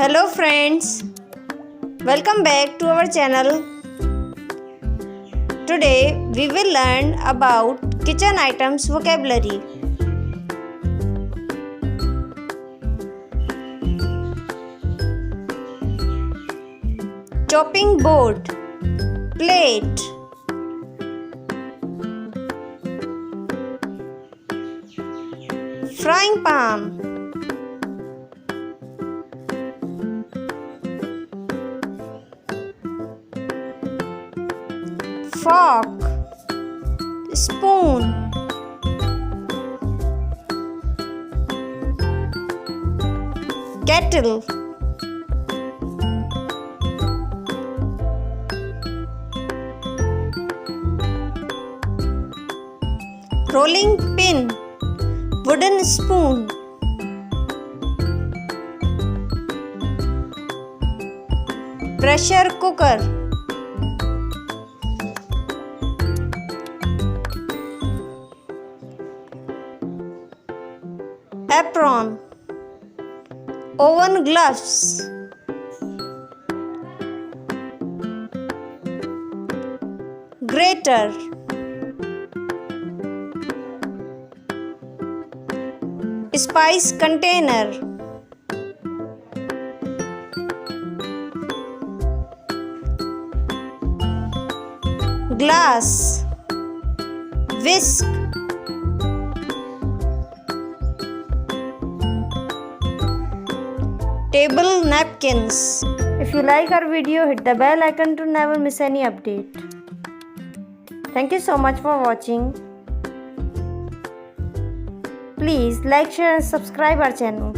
Hello friends, welcome back to our channel. Today we will learn about kitchen items vocabulary. Chopping board, plate, frying pan, fork, spoon, kettle, rolling pin, wooden spoon, pressure cooker, apron, oven gloves, grater, spice container, glass, whisk, table napkins. If you like our video, hit the bell icon to never miss any update. Thank you so much for watching. Please like, share and subscribe our channel.